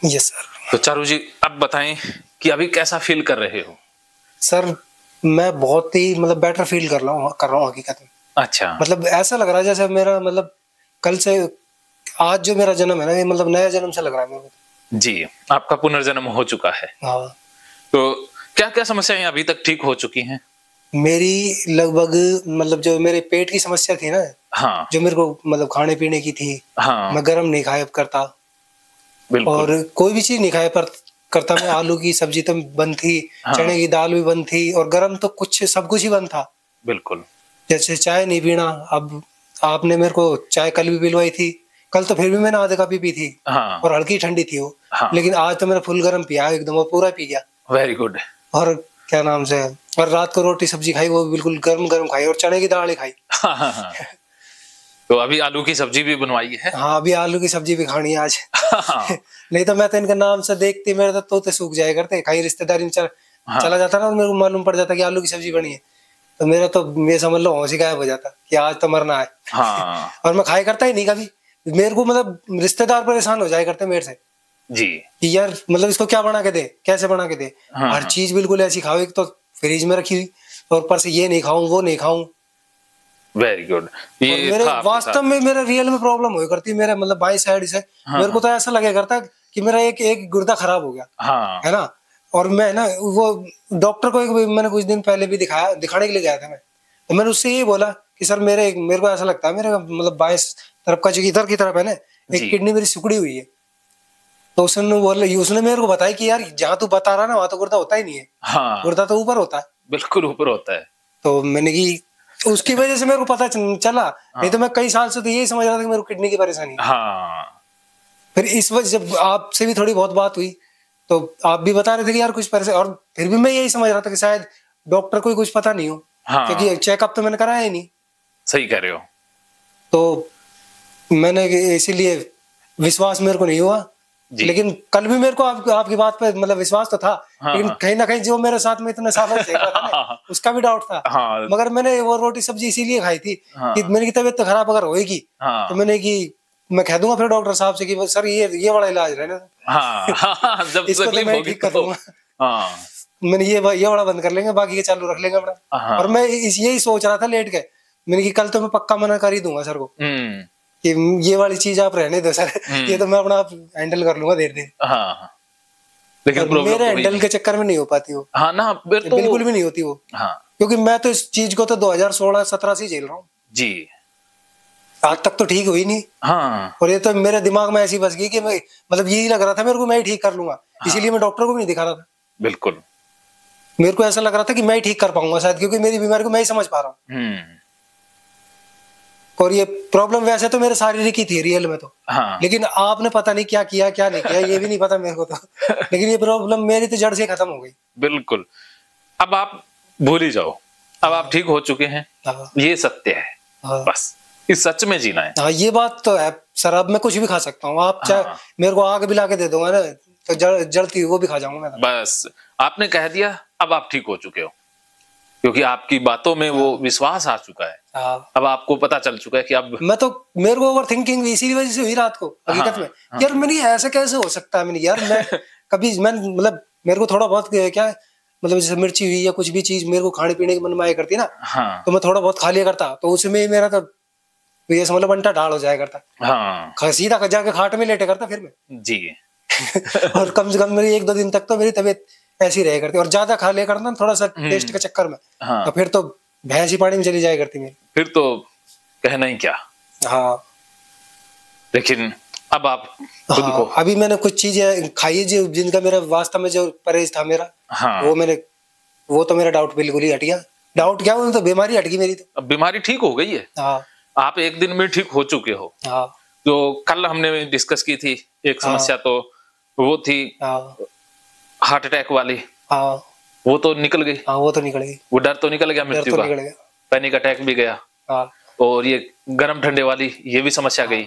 Yes sir. तो चारू जी अब बताएं कि अभी कैसा फील कर रहे हो? सर मैं बहुत ही मतलब बेटर फील कर रहा हूँ हकीकत में। अच्छा। मतलब ऐसा लग रहा है जैसे मेरा मतलब कल से आज जो मेरा जन्म है ना, ये मतलब नया जन्म सा लग रहा है मेरे को। जी, आपका पुनर्जन्म हो चुका है। हाँ। तो क्या क्या समस्याएं अभी तक ठीक हो चुकी हैं? मेरी लगभग मतलब जो मेरे पेट की समस्या थी ना, हाँ। जो मेरे को मतलब खाने पीने की थी, हाँ। मैं गरम नहीं खाया करता बिल्कुल। और कोई भी चीज नहीं खाया पर करता मैं। आलू की सब्जी तो बंद थी, हाँ। चने की दाल भी बंद थी और गरम तो कुछ सब कुछ ही बंद था। बिल्कुल। जैसे चाय नहीं पीना। अब आपने मेरे को चाय कल भी पिलवाई थी, कल तो फिर भी मैंने आधे कप ही पी थी हाँ। और हल्की ठंडी थी वो। हाँ। लेकिन आज तो मैंने फुल गरम पिया एकदम और पूरा पी गया। Very good. और क्या नाम से, और रात को रोटी सब्जी खाई वो बिल्कुल गरम गरम खाई और चने की दाल ही खाई। हाँ हाँ हाँ। तो अभी आलू की सब्जी भी बनवाई है? हाँ अभी आलू की सब्जी भी खानी है आज। हाँ। नहीं तो मैं तो इनका नाम से देखते मेरे तो तोते सूख जाया करते, कहीं रिश्तेदारी में हाँ। चला जाता ना और मेरे को मालूम पड़ जाता कि आलू की सब्जी बनी है, तो मेरा तो ये समझ लो होश ही गायब हो जाता कि आज तो मरना है। हाँ। और मैं खाया करता ही नहीं कभी। मेरे को मतलब रिश्तेदार परेशान हो जाया करते मेरे से जी कि यार मतलब इसको क्या बना के दे, कैसे बना के दे। हाँ। हर चीज बिल्कुल ऐसी खाओ, एक तो फ्रिज में रखी हुई और ऊपर से ये नहीं खाऊं वो नहीं खाऊं। Very good. और ये मेरे था आपके वास्तव साथ? में मेरे रियल में प्रॉब्लम हुई करती है मेरे मतलब बाई साइड से। हाँ, मेरे को तो ऐसा लगे करता कि मेरा एक एक गुर्दा खराब हो गया हाँ। है ना। और मैं ना वो डॉक्टर को एक मैंने कुछ दिन पहले भी दिखाने के लिए गया था मैं, तो मैंने उससे ये बोला कि सर मेरे को ऐसा लगता है मेरे मतलब बाएं तरफ का जो इधर की तरफ है ना, एक जी। किडनी मेरी सिकुड़ी हुई है। तो उसने मेरे को बताया कि यार जहाँ तू बता रहा ना वहां तो गुर्दा होता ही नहीं है, हाँ गुर्दा तो ऊपर होता है। बिल्कुल ऊपर होता है। तो मैंने की उसकी वजह से मेरे को पता चला। नहीं तो मैं कई साल से तो यही समझ रहा था कि मेरे को किडनी की परेशानी है। हाँ। फिर इस वजह जब आपसे भी थोड़ी बहुत बात हुई तो आप भी बता रहे थे कि यार कुछ परेशानी, और फिर भी मैं यही समझ रहा था कि शायद डॉक्टर को ही कुछ पता नहीं हो। हाँ। क्योंकि चेकअप तो मैंने कराया ही नहीं। सही कह रहे हो। तो मैंने इसीलिए विश्वास मेरे को नहीं हुआ। जी। लेकिन कल भी मेरे को आपकी बात पे मतलब विश्वास तो था। हाँ, लेकिन हाँ। कहीं ना कहीं जो मेरे साथ में इतने सालों से रहा था ना, उसका भी डाउट था। हाँ। मगर मैंने वो रोटी सब्जी इसीलिए खाई थी हाँ। कि मेरी तबीयत तो खराब अगर होएगी हाँ। तो मैंने कि मैं कह दूंगा फिर डॉक्टर साहब से कि सर ये वाला इलाज रहना। हाँ हाँ जब इसको तो तकलीफ मैं होगी ठीक कर तो। दूंगा। हाँ। मैंने ये वाला बंद कर लेंगे, बाकी के चालू रख लेंगे अपना। हाँ। और मैं यही सोच रहा था लेट के, मैंने कि कल तो मैं पक्का मना कर ही दूंगा सर को कि ये वाली चीज आप रहने दो सर, ये तो मैं अपना हैंडल कर लूंगा देर देर। हाँ लेकिन और मेरे प्रॉब्लम तो हुई हैंडल नहीं। के चक्कर में नहीं हो पाती वो। हाँ ना फिर तो बिल्कुल भी नहीं होती वो। हाँ। क्योंकि मैं तो इस चीज को तो 2016-17 से झेल रहा हूँ। जी। आज तक तो ठीक हुई नहीं। हाँ। और ये तो मेरे दिमाग में ऐसी बस गई कि मैं मतलब यही लग रहा था मेरे को मैं ही ठीक कर लूंगा। इसीलिए मैं डॉक्टर को भी नहीं दिखा रहा था। बिल्कुल। मेरे को ऐसा लग रहा था कि मैं ही ठीक कर पाऊंगा शायद, क्योंकि मेरी बीमारी को मैं ही समझ पा रहा हूँ। और ये प्रॉब्लम वैसे तो मेरे शारीरिक ही थी रियल में तो। हाँ। लेकिन आपने पता नहीं क्या किया क्या नहीं किया ये भी नहीं पता मेरे को तो। लेकिन ये प्रॉब्लम मेरी तो जड़ से खत्म हो गई। बिल्कुल। अब आप भूल ही जाओ, अब आप ठीक हो चुके हैं। हाँ। ये सत्य है। हाँ। बस इस सच में जीना है। हाँ ये बात तो है सर। अब मैं कुछ भी खा सकता हूँ। आप चाहे हाँ। मेरे को आग भी ला के दे दोगे ना तो जड़ती वो भी खा जाऊंगा मैं तो। बस आपने कह दिया, अब आप ठीक हो चुके हो, क्योंकि आपकी बातों में वो विश्वास आ चुका है। हाँ। अब आपको पता चल चुका है कि अब मैं तो मेरे को ओवर थिंकिंग इसी वजह से हुई रात को हकीकत में। हाँ। यार मैंने ऐसा कैसे हो सकता है। मैंने यार मैं कभी मैं मतलब मेरे को थोड़ा बहुत क्या मतलब जैसे मिर्ची हुई या कुछ भी चीज मेरे को खाने पीने की मन में आया करती ना, हाँ। तो मैं थोड़ा बहुत खा लिया करता। तो उसमें ही मेरा तो ये समझ लो बंटा ढाल हो जाया करता। हाँ। सीधा जाके खाट में लेटे करता फिर मैं। जी। और कम से कम मेरी 1-2 दिन तक तो मेरी तबीयत ऐसी रह करती। और ज्यादा खा लिया करता ना थोड़ा सा टेस्ट के चक्कर में, हाँ। तो फिर तो भैंस ही पानी में चली जाया करती मेरी। फिर तो कहना ही क्या। हाँ। लेकिन अब आप खुद को अभी मैंने कुछ चीजें खाई है जो जिनका मेरा वास्तव में जो परहेज था मेरा, हाँ। वो तो मेरा डाउट बिल्कुल ही हट गया। डाउट क्या, वो तो बीमारी हट गई मेरी तो। अब बीमारी ठीक हो गई है। हाँ। आप एक दिन में ठीक हो चुके हो। हाँ। जो कल हमने डिस्कस की थी एक समस्या, तो वो थी हार्ट अटैक वाली। हाँ। वो तो निकल गई। हाँ वो तो निकल गई। वो डर तो निकल गया मृत्यु का, पैनिक अटैक भी गया। हाँ। और ये गर्म ठंडे वाली ये भी समस्या गई।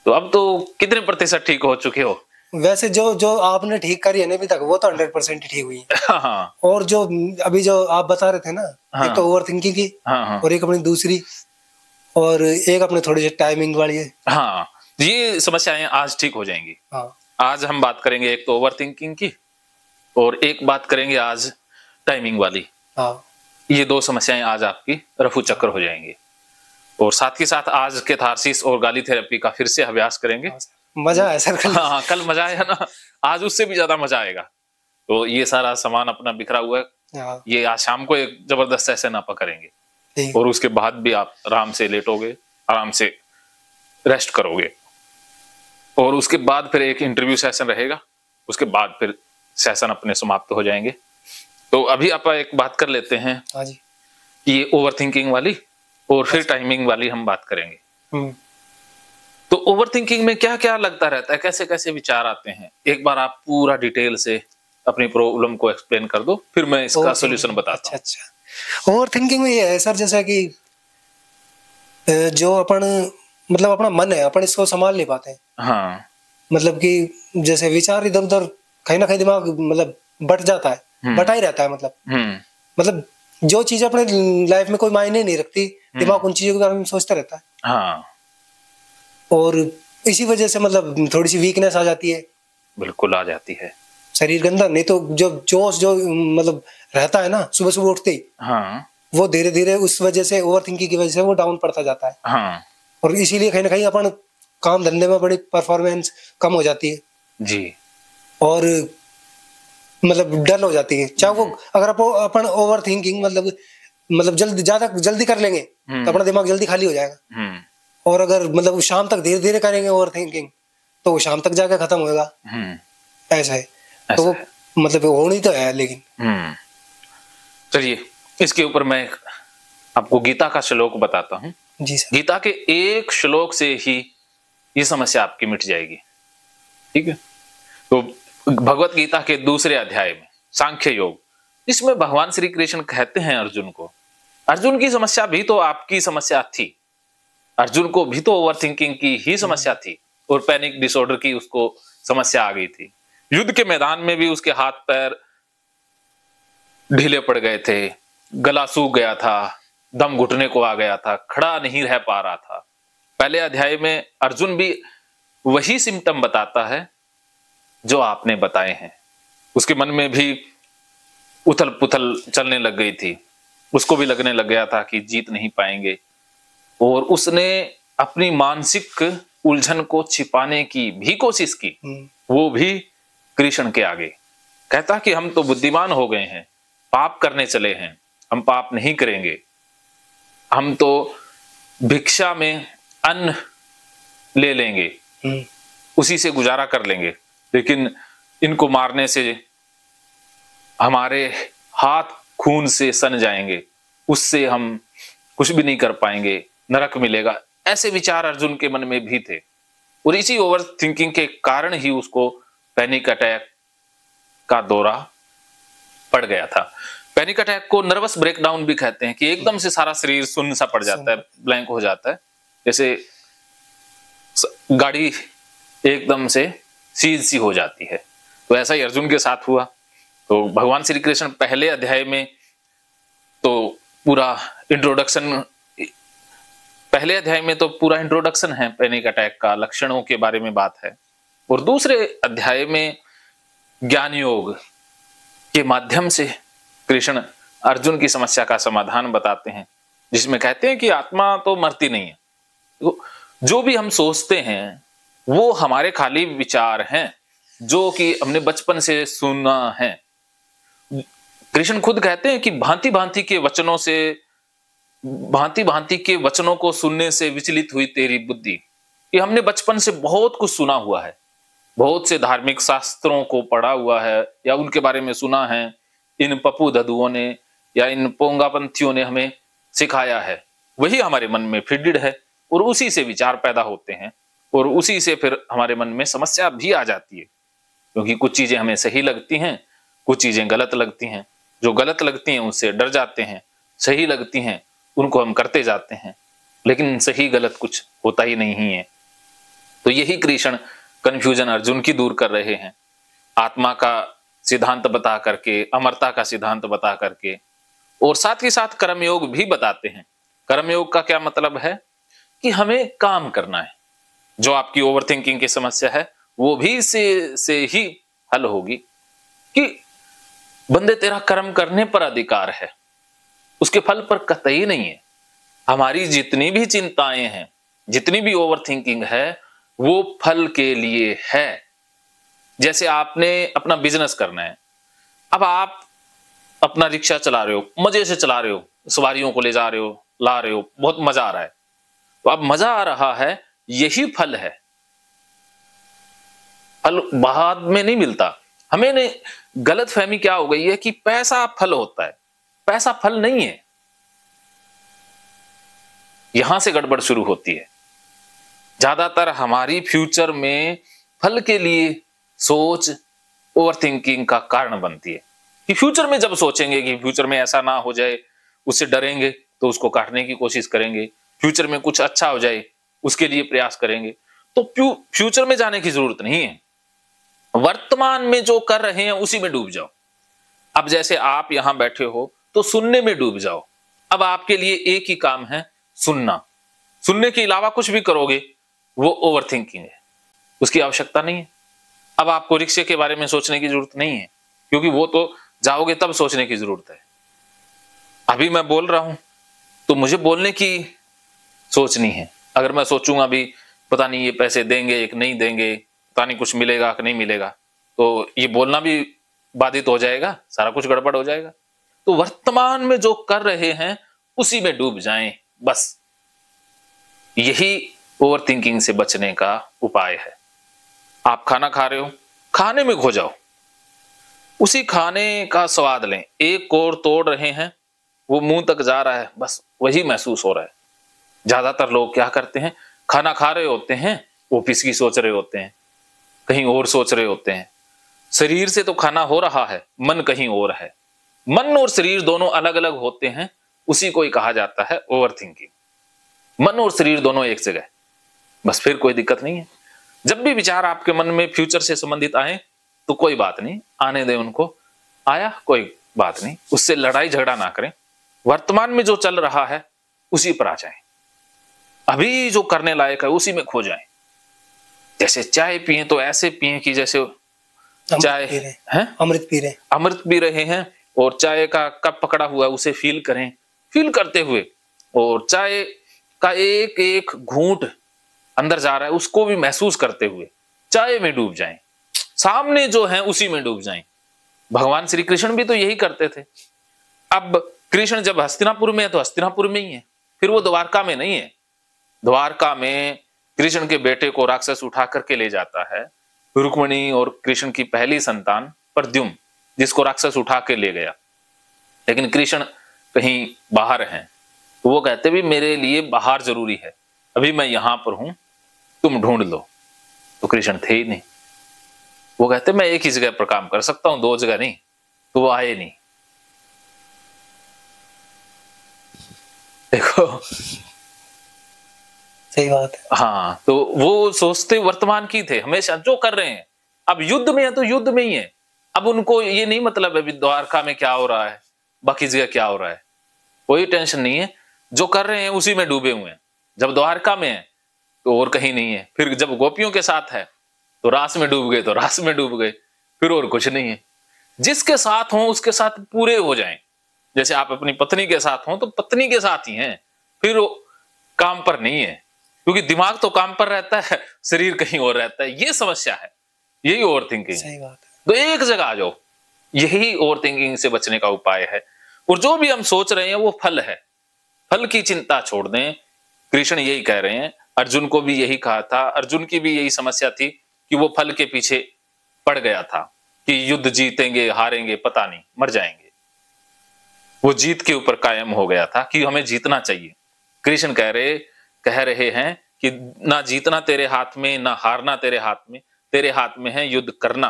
तो अब तो कितने प्रतिशत ठीक हो चुके हो? वैसे जो आपने ठीक करी है ना अभी तक वो तो 100% ही ठीक हुई है। हाँ। और जो अभी जो आप बता रहे थे ना, हाँ। एक तो ओवर थिंकिंग की, हाँ। और एक अपनी दूसरी, और एक अपने थोड़ी सी टाइमिंग वाली है। हाँ ये समस्याएं आज ठीक हो जाएंगी। हाँ। आज हम बात करेंगे एक तो ओवर थिंकिंग की, और एक बात करेंगे आज टाइमिंग वाली। हाँ ये दो समस्याएं आज आपकी रफू चक्कर हो जाएंगी। और साथ ही साथ आज कैथारसिस और गाली थेरेपी का फिर से अभ्यास करेंगे। मजा है सर। हाँ, कल मजा आया ना, आज उससे भी ज्यादा मजा आएगा। तो ये सारा सामान अपना बिखरा हुआ है, हाँ, ये आज शाम को एक जबरदस्त सेशन आप करेंगे, ठीक। और उसके बाद भी आप आराम से लेटोगे, आराम से रेस्ट करोगे, और उसके बाद फिर एक इंटरव्यू सेशन रहेगा, उसके बाद फिर सेशन अपने समाप्त हो जाएंगे। तो अभी आप एक बात कर लेते हैं। हाँ जी। ये ओवर थिंकिंग वाली और फिर टाइमिंग वाली हम बात करेंगे। तो ओवर थिंकिंग में क्या क्या लगता रहता है, कैसे कैसे विचार आते हैं, एक बार आप पूरा डिटेल से अपनी प्रॉब्लम को एक्सप्लेन कर दो, फिर मैं इसका सॉल्यूशन बताता हूँ। अच्छा, ओवर थिंकिंग में ये है सर, जैसा कि जो अपन मतलब अपना मन है, अपन इसको संभाल नहीं पाते हैं। हाँ, मतलब कि जैसे विचार इधर उधर कहीं ना कहीं दिमाग मतलब बट जाता है, बटा ही रहता है। मतलब जो चीज अपने लाइफ में कोई मायने नहीं रखती, दिमाग उन चीजों के बारे में सोचता रहता है। हाँ, और इसी वजह से मतलब थोड़ी सी वीकनेस आ जाती है। बिल्कुल आ जाती है। शरीर के अंदर, नहीं तो जो जोश जो मतलब रहता है ना सुबह सुबह उठते ही, हाँ, वो धीरे धीरे उस वजह से ओवर थिंकिंग की वजह से वो डाउन पड़ता जाता है। हाँ और इसीलिए कहीं ना कहीं अपन काम धंधे में बड़ी परफॉर्मेंस कम हो जाती है जी, और मतलब डल हो जाती है। चाहे वो अगर अपन ओवर थिंकिंग मतलब जल्दी कर लेंगे तो अपना दिमाग जल्दी खाली हो जाएगा। और अगर मतलब शाम तक धीरे धीरे करेंगे ओवर थिंकिंग तो वो शाम तक जाकर खत्म होएगा। ऐसा है। तो वो मतलब होनी तो है, लेकिन चलिए इसके ऊपर मैं आपको गीता का श्लोक बताता हूँ। जी सर। गीता के एक श्लोक से ही ये समस्या आपकी मिट जाएगी। ठीक है, तो भगवत गीता के दूसरे अध्याय में सांख्य योग, इसमें भगवान श्री कृष्ण कहते हैं अर्जुन को, अर्जुन की समस्या भी तो आपकी समस्या थी, अर्जुन को भी तो ओवर थिंकिंग की ही समस्या थी और पैनिक डिसऑर्डर की उसको समस्या आ गई थी। युद्ध के मैदान में भी उसके हाथ पैर ढीले पड़ गए थे, गला सूख गया था, दम घुटने को आ गया था, खड़ा नहीं रह पा रहा था। पहले अध्याय में अर्जुन भी वही सिम्टम बताता है जो आपने बताए हैं। उसके मन में भी उथल पुथल चलने लग गई थी, उसको भी लगने लग गया था कि जीत नहीं पाएंगे, और उसने अपनी मानसिक उलझन को छिपाने की भी कोशिश की, वो भी कृष्ण के आगे। कहता कि हम तो बुद्धिमान हो गए हैं, पाप करने चले हैं, हम पाप नहीं करेंगे, हम तो भिक्षा में अन्न ले लेंगे, उसी से गुजारा कर लेंगे, लेकिन इनको मारने से हमारे हाथ खून से सन जाएंगे, उससे हम कुछ भी नहीं कर पाएंगे, नरक मिलेगा। ऐसे विचार अर्जुन के मन में भी थे, और इसी ओवर थिंकिंग के कारण ही उसको पैनिक अटैक का दौरा पड़ गया था। पैनिक अटैक को नर्वस ब्रेकडाउन भी कहते हैं, कि एकदम से सारा शरीर सुन्न सा पड़ जाता है, ब्लैंक हो जाता है, जैसे गाड़ी एकदम से सीज सी हो जाती है। तो ऐसा ही अर्जुन के साथ हुआ। तो भगवान श्री कृष्ण पहले अध्याय में तो पूरा इंट्रोडक्शन, पहले अध्याय में तो पूरा इंट्रोडक्शन है पैनिक अटैक का, लक्षणों के बारे में बात है, और दूसरे अध्याय में ज्ञान योग के माध्यम से कृष्ण अर्जुन की समस्या का समाधान बताते हैं, जिसमें कहते हैं कि आत्मा तो मरती नहीं है, तो जो भी हम सोचते हैं वो हमारे खाली विचार हैं, जो कि हमने बचपन से सुना है। कृष्ण खुद कहते हैं कि भांति भांति के वचनों को सुनने से विचलित हुई तेरी बुद्धि। कि हमने बचपन से बहुत कुछ सुना हुआ है, बहुत से धार्मिक शास्त्रों को पढ़ा हुआ है या उनके बारे में सुना है, इन पप्पू ददुओं ने या इन पोंगापंथियों ने हमें सिखाया है, वही हमारे मन में फीडेड है, और उसी से विचार पैदा होते हैं, और उसी से फिर हमारे मन में समस्या भी आ जाती है। क्योंकि कुछ चीजें हमें सही लगती हैं, कुछ चीजें गलत लगती हैं, जो गलत लगती हैं उससे डर जाते हैं, सही लगती हैं उनको हम करते जाते हैं, लेकिन सही गलत कुछ होता ही नहीं है। तो यही कृष्ण कंफ्यूजन अर्जुन की दूर कर रहे हैं, आत्मा का सिद्धांत बता करके, अमरता का सिद्धांत बता करके, और साथ ही साथ कर्मयोग भी बताते हैं। कर्मयोग का क्या मतलब है कि हमें काम करना है, जो आपकी ओवरथिंकिंग की समस्या है वो भी से ही हल होगी कि बंदे तेरा कर्म करने पर अधिकार है, उसके फल पर कतई नहीं है। हमारी जितनी भी चिंताएं हैं, जितनी भी ओवर थिंकिंग है, वो फल के लिए है। जैसे आपने अपना बिजनेस करना है, अब आप अपना रिक्शा चला रहे हो, मजे से चला रहे हो, सवारियों को ले जा रहे हो, ला रहे हो, बहुत मजा आ रहा है। तो अब मजा आ रहा है, यही फल है। फल बाद में नहीं मिलता। हमें ने गलत फहमी क्या हो गई है कि पैसा फल होता है। पैसा फल नहीं है, यहां से गड़बड़ शुरू होती है। ज्यादातर हमारी फ्यूचर में फल के लिए सोच ओवर थिंकिंग का कारण बनती है कि फ्यूचर में जब सोचेंगे कि फ्यूचर में ऐसा ना हो जाए, उससे डरेंगे तो उसको काटने की कोशिश करेंगे। फ्यूचर में कुछ अच्छा हो जाए उसके लिए प्रयास करेंगे। तो फ्यूचर में जाने की जरूरत नहीं है, वर्तमान में जो कर रहे हैं उसी में डूब जाओ। अब जैसे आप यहां बैठे हो तो सुनने में डूब जाओ। अब आपके लिए एक ही काम है, सुनना। सुनने के अलावा कुछ भी करोगे वो ओवर थिंकिंग है, उसकी आवश्यकता नहीं है। अब आपको रिक्शे के बारे में सोचने की जरूरत नहीं है, क्योंकि वो तो जाओगे तब सोचने की जरूरत है। अभी मैं बोल रहा हूं तो मुझे बोलने की सोचनी है। अगर मैं सोचूंगा भी पता नहीं ये पैसे देंगे कि नहीं देंगे, पता नहीं कुछ मिलेगा कि नहीं मिलेगा, तो ये बोलना भी बाधित हो जाएगा, सारा कुछ गड़बड़ हो जाएगा। तो वर्तमान में जो कर रहे हैं उसी में डूब जाएं, बस यही ओवर थिंकिंग से बचने का उपाय है। आप खाना खा रहे हो, खाने में खो जाओ, उसी खाने का स्वाद लें। एक कोर तोड़ रहे हैं, वो मुंह तक जा रहा है, बस वही महसूस हो रहा है। ज्यादातर लोग क्या करते हैं, खाना खा रहे होते हैं, ऑफिस की सोच रहे होते हैं, कहीं और सोच रहे होते हैं। शरीर से तो खाना हो रहा है, मन कहीं और है। मन और शरीर दोनों अलग अलग होते हैं, उसी को ही कहा जाता है ओवर थिंकिंग। मन और शरीर दोनों एक जगह, बस फिर कोई दिक्कत नहीं है। जब भी विचार आपके मन में फ्यूचर से संबंधित आए तो कोई बात नहीं, आने दें उनको। आया कोई बात नहीं, उससे लड़ाई झगड़ा ना करें। वर्तमान में जो चल रहा है उसी पर आ जाएं। अभी जो करने लायक है उसी में खो जाएं। जैसे चाय पिए तो ऐसे पिए कि जैसे चाय है, अमृत पी रहे हैं, और चाय का कप पकड़ा हुआ उसे फील करें। फील करते हुए, और चाय का एक एक घूंट अंदर जा रहा है उसको भी महसूस करते हुए चाय में डूब जाएं। सामने जो है उसी में डूब जाएं। भगवान श्री कृष्ण भी तो यही करते थे। अब कृष्ण जब हस्तिनापुर में है तो हस्तिनापुर में ही है, फिर वो द्वारका में नहीं है। द्वारका में कृष्ण के बेटे को राक्षस उठा करके ले जाता है, रुक्मिणी और कृष्ण की पहली संतान प्रद्युम्न, जिसको राक्षस उठा के ले गया। लेकिन कृष्ण कहीं बाहर हैं, तो वो कहते भी मेरे लिए बाहर जरूरी है, अभी मैं यहां पर हूं, तुम ढूंढ लो। तो कृष्ण थे ही नहीं। वो कहते मैं एक ही जगह पर काम कर सकता हूं, दो जगह नहीं। तो वो आए नहीं। देखो, सही बात है। हाँ, तो वो सोचते वर्तमान की थे हमेशा, जो कर रहे हैं। अब युद्ध में है तो युद्ध में ही है। अब उनको ये नहीं मतलब है द्वारका में क्या हो रहा है, बाकी जगह क्या हो रहा है, कोई टेंशन नहीं है। जो कर रहे हैं उसी में डूबे हुए हैं। जब द्वारका में है तो और कहीं नहीं है। फिर जब गोपियों के साथ है तो रास में डूब गए, तो रास में डूब गए, फिर और कुछ नहीं है। जिसके साथ हो उसके साथ पूरे हो जाएं। जैसे आप अपनी पत्नी के साथ हो तो पत्नी के साथ ही हैं, फिर काम पर नहीं है, क्योंकि दिमाग तो काम पर रहता है, शरीर कहीं और रहता है। ये समस्या है, यही ओवर थिंकिंग। सही बात है। तो एक जगह आ जाओ, यही ओवर थिंकिंग से बचने का उपाय है। और जो भी हम सोच रहे हैं वो फल है, फल की चिंता छोड़ दें। कृष्ण यही कह रहे हैं, अर्जुन को भी यही कहा था। अर्जुन की भी यही समस्या थी कि वो फल के पीछे पड़ गया था कि युद्ध जीतेंगे हारेंगे पता नहीं, मर जाएंगे। वो जीत के ऊपर कायम हो गया था कि हमें जीतना चाहिए। कृष्ण कह रहे हैं कि ना जीतना तेरे हाथ में, ना हारना तेरे हाथ में। तेरे हाथ में है युद्ध करना,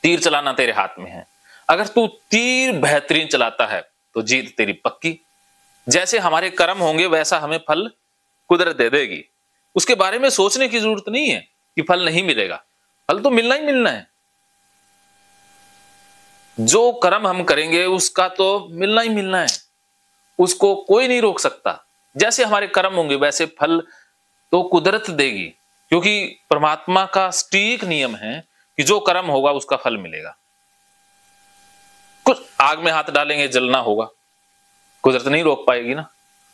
तीर चलाना तेरे हाथ में है। अगर तू तीर बेहतरीन चलाता है तो जीत तेरी पक्की। जैसे हमारे कर्म होंगे वैसा हमें फल कुदरत दे देगी। उसके बारे में सोचने की जरूरत नहीं है कि फल नहीं मिलेगा, फल तो मिलना ही मिलना है। जो कर्म हम करेंगे उसका तो मिलना ही मिलना है, उसको कोई नहीं रोक सकता। जैसे हमारे कर्म होंगे वैसे फल तो कुदरत देगी। क्योंकि परमात्मा का सटीक नियम है कि जो कर्म होगा उसका फल मिलेगा। कुछ आग में हाथ डालेंगे जलना होगा, कुदरत नहीं रोक पाएगी ना।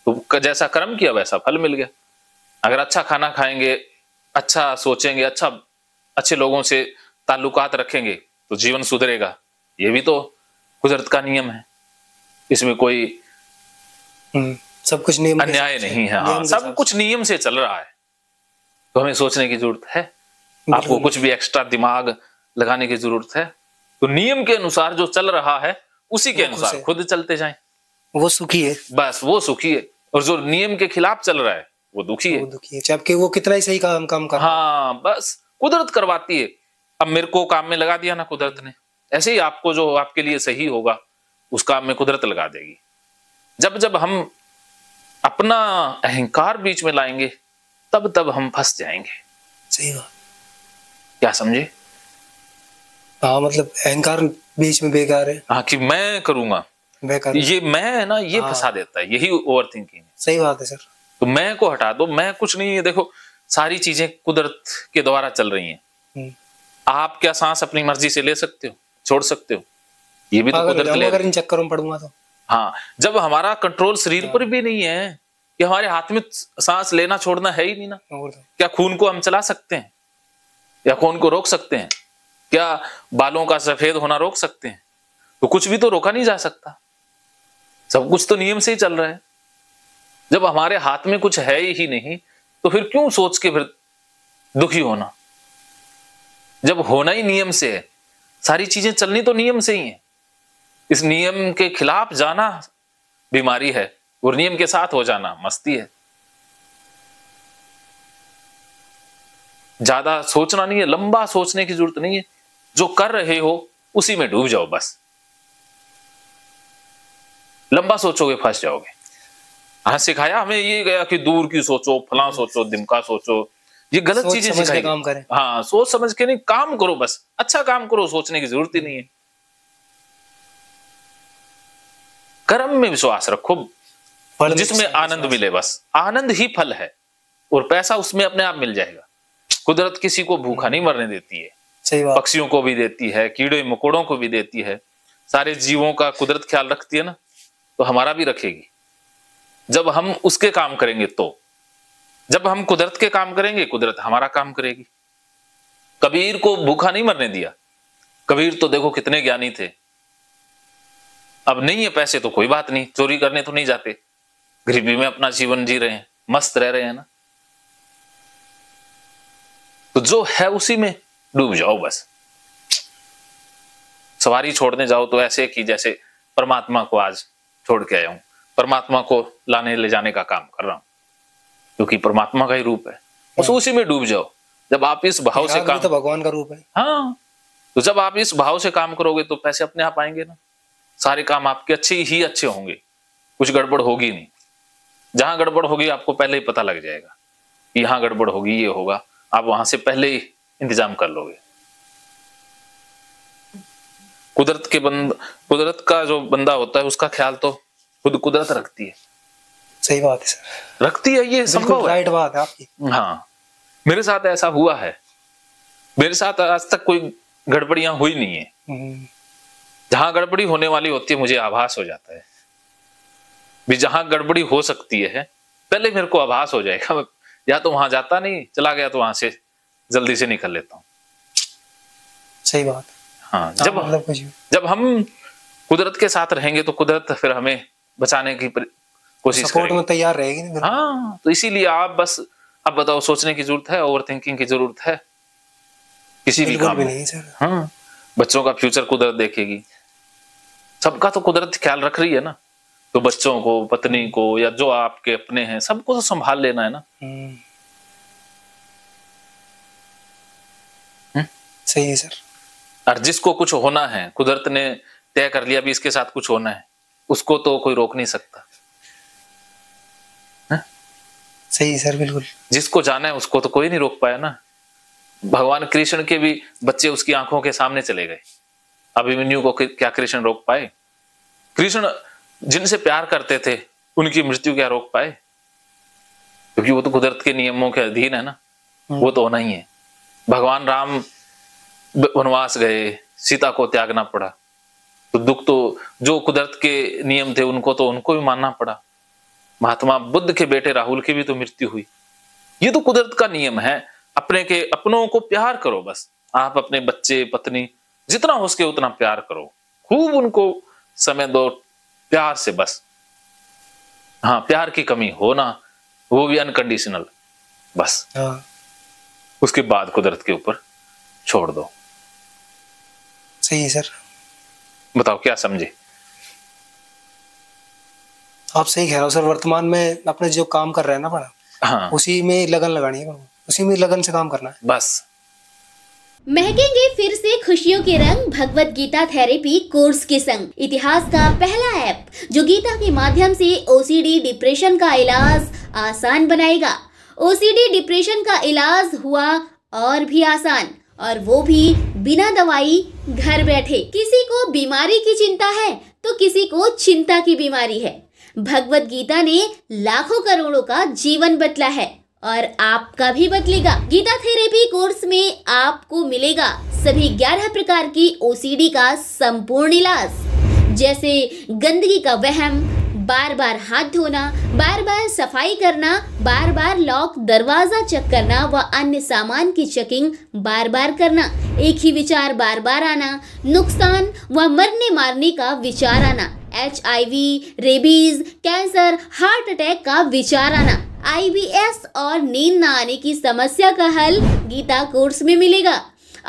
तो जैसा कर्म किया वैसा फल मिल गया। अगर अच्छा खाना खाएंगे, अच्छा सोचेंगे, अच्छे लोगों से ताल्लुकात रखेंगे तो जीवन सुधरेगा। ये भी तो कुदरत का नियम है, इसमें कोई सब कुछ नियम अन्याय नहीं है। हाँ, सब कुछ नियम से चल रहा है, तो हमें सोचने की जरूरत है, आपको कुछ भी एक्स्ट्रा दिमाग लगाने की जरूरत है। तो नियम के अनुसार जो चल रहा है उसी के अनुसार खुद चलते जाएं, वो सुखी है, बस वो सुखी है। और जो नियम के खिलाफ चल रहा है वो दुखी है, जबकि वो कितना ही सही काम कर। हाँ, बस कुदरत करवाती है। अब मेरे को काम में लगा दिया ना कुदरत ने, ऐसे ही आपको जो आपके लिए सही होगा उस काम में कुदरत लगा देगी। जब जब हम अपना अहंकार बीच में लाएंगे तब तब हम फंस जाएंगे। सही बात, क्या समझे? हाँ, मतलब अहंकार बीच में बेकार है। हाँ, कि मैं करूंगा, ये मैं है ना, ये फंसा देता है, यही ओवर थिंकिंग है। सही बात है सर। तो मैं को हटा दो, मैं कुछ नहीं है। देखो सारी चीजें कुदरत के द्वारा चल रही हैं। आप क्या सांस अपनी मर्जी से ले सकते हो, छोड़ सकते हो? ये भी तो कुदरत ले। अगर इन चक्करों में पड़ूंगा तो हाँ, जब हमारा कंट्रोल शरीर पर भी नहीं है कि हमारे हाथ में सांस लेना छोड़ना है ही नहीं ना, क्या खून को हम चला सकते हैं या खून को रोक सकते हैं? क्या बालों का सफेद होना रोक सकते हैं? तो कुछ भी तो रोका नहीं जा सकता, सब कुछ तो नियम से ही चल रहा है। जब हमारे हाथ में कुछ है ही नहीं तो फिर क्यों सोच के फिर दुखी होना? जब होना ही नियम से है, सारी चीजें चलनी तो नियम से ही है। इस नियम के खिलाफ जाना बीमारी है और नियम के साथ हो जाना मस्ती है। ज्यादा सोचना नहीं है, लंबा सोचने की जरूरत नहीं है। जो कर रहे हो उसी में डूब जाओ बस। लंबा सोचोगे फंस जाओगे। हाँ, सिखाया हमें ये गया कि दूर की सोचो, फलां सोचो, दिमका सोचो, ये गलत चीजें सिखाई। काम करें। हाँ, सोच समझ के नहीं, काम करो बस, अच्छा काम करो, सोचने की जरूरत ही नहीं है। कर्म में विश्वास रखो, जिसमें आनंद मिले, बस आनंद ही फल है और पैसा उसमें अपने आप मिल जाएगा। कुदरत किसी को भूखा नहीं मरने देती है, सही बात। पक्षियों को भी देती है, कीड़े मकोड़ों को भी देती है, सारे जीवों का कुदरत ख्याल रखती है ना, तो हमारा भी रखेगी जब हम उसके काम करेंगे। तो जब हम कुदरत के काम करेंगे कुदरत हमारा काम करेगी। कबीर को भूखा नहीं मरने दिया। कबीर तो देखो कितने ज्ञानी थे। अब नहीं है पैसे तो कोई बात नहीं, चोरी करने तो नहीं जाते, गरीबी में अपना जीवन जी रहे हैं, मस्त रह रहे हैं ना। तो जो है उसी में डूब जाओ बस। सवारी छोड़ने जाओ तो ऐसे कि जैसे परमात्मा को आज छोड़ के आया हूं, परमात्मा को लाने ले जाने का काम कर रहा हूं, क्योंकि परमात्मा का ही रूप है। बस उसी में डूब जाओ। जब आप इस भाव से काम, तो भगवान का रूप है। हाँ, तो जब आप इस भाव से काम करोगे तो पैसे अपने आप आएंगे ना। सारे काम आपके अच्छे ही अच्छे होंगे, कुछ गड़बड़ होगी नहीं। जहां गड़बड़ होगी आपको पहले ही पता लग जाएगा कि यहां गड़बड़ होगी, ये होगा, आप वहां से पहले ही इंतजाम कर लोगे। कुदरत का जो बंदा होता है उसका ख्याल तो खुद कुदरत रखती है। सही बात है सर, रखती है, ये संभव है। राइट बात है आपकी। हाँ, मेरे साथ ऐसा हुआ है। मेरे साथ आज तक कोई गड़बड़ियां हुई नहीं है। जहां गड़बड़ी होने वाली होती है मुझे आभास हो जाता है भी जहां गड़बड़ी हो सकती है पहले मेरे को आभास हो जाएगा, या तो वहां जाता नहीं, चला गया तो वहां से जल्दी से निकल लेता हूं। सही बात। हाँ, जब हम कुदरत के साथ रहेंगे तो कुदरत फिर हमें बचाने की कोशिश सपोर्ट में तैयार रहेगी ना। हाँ, तो इसीलिए आप बस, अब बताओ, सोचने की जरूरत है, ओवर थिंकिंग की जरूरत है किसी भी काम में? हाँ, बच्चों का फ्यूचर कुदरत देखेगी। सबका तो कुदरत ख्याल रख रही है ना, तो बच्चों को, पत्नी को, या जो आपके अपने हैं, सबको तो संभाल लेना है ना। सही है सर। और जिसको कुछ होना है, कुदरत ने तय कर लिया भी इसके साथ कुछ होना है, उसको तो कोई रोक नहीं सकता। सही है सर, बिल्कुल। जिसको जाना है उसको तो कोई नहीं रोक पाया ना। भगवान कृष्ण के भी बच्चे उसकी आंखों के सामने चले गए, अभिमन्यु को क्या कृष्ण रोक पाए? कृष्ण जिनसे प्यार करते थे उनकी मृत्यु क्या रोक पाए? क्योंकि वो तो कुदरत के नियमों के अधीन है ना। वो तो होना ही है। भगवान राम वनवास गए, सीता को त्यागना पड़ा, तो दुख तो जो कुदरत के नियम थे उनको भी मानना पड़ा। महात्मा बुद्ध के बेटे राहुल की भी तो मृत्यु हुई। ये तो कुदरत का नियम है। अपनों को प्यार करो बस। आप अपने बच्चे पत्नी जितना हो सके उतना प्यार करो, खूब उनको समय दो प्यार से बस। हाँ, प्यार की कमी हो ना, वो भी अनकंडीशनल बस। उसके बाद कुदरत के ऊपर छोड़ दो। सही है सर। बताओ क्या समझे? आप सही कह रहे हो सर। वर्तमान में अपने जो काम कर रहे हैं ना बड़ा, हाँ, उसी में लगन लगानी है, उसी में लगन से काम करना है बस। महकेंगे फिर से खुशियों के रंग भगवत गीता थेरेपी कोर्स के संग। इतिहास का पहला ऐप जो गीता के माध्यम से ओसीडी डिप्रेशन का इलाज आसान बनाएगा। ओसीडी डिप्रेशन का इलाज हुआ और भी आसान, और वो भी बिना दवाई, घर बैठे। किसी को बीमारी की चिंता है तो किसी को चिंता की बीमारी है। भगवत गीता ने लाखों करोड़ों का जीवन बदला है और आपका भी बदलेगा। गीता थेरेपी कोर्स में आपको मिलेगा सभी 11 प्रकार की ओसीडी का संपूर्ण इलाज, जैसे गंदगी का वहम, बार बार हाथ धोना, बार बार सफाई करना, बार बार लॉक दरवाजा चेक करना व अन्य सामान की चेकिंग बार बार करना, एक ही विचार बार बार आना, नुकसान व मरने मारने का विचार आना, HIV, rabies, cancer, heart attack का विचार आना, IBS और नींद न आने की समस्या का हल गीता कोर्स में मिलेगा।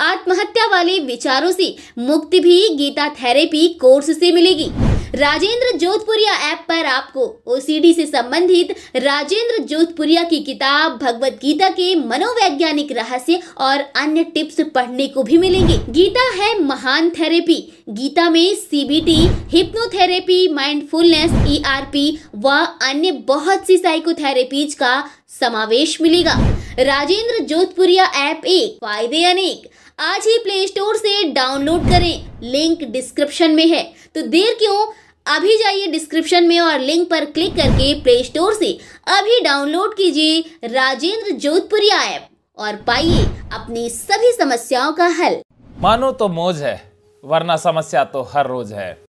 आत्महत्या वाले विचारों से मुक्ति भी गीता थेरेपी कोर्स से मिलेगी। राजेंद्र जोधपुरिया ऐप पर आपको ओसीडी से संबंधित राजेंद्र जोधपुरिया की किताब भगवत गीता के मनोवैज्ञानिक रहस्य और अन्य टिप्स पढ़ने को भी मिलेंगे। गीता है महान थेरेपी। गीता में CBT, हिप्नोथेरेपी, माइंडफुलनेस, ERP व अन्य बहुत सी साइकोथेरेपीज का समावेश मिलेगा। राजेंद्र जोधपुरिया ऐप एक, फायदे अनेक। आज ही प्ले स्टोर से डाउनलोड करें, लिंक डिस्क्रिप्शन में है। तो देर क्यों, अभी जाइए डिस्क्रिप्शन में और लिंक पर क्लिक करके प्ले स्टोर से अभी डाउनलोड कीजिए राजेंद्र जोधपुरिया ऐप और पाइए अपनी सभी समस्याओं का हल। मानो तो मौज है, वरना समस्या तो हर रोज है।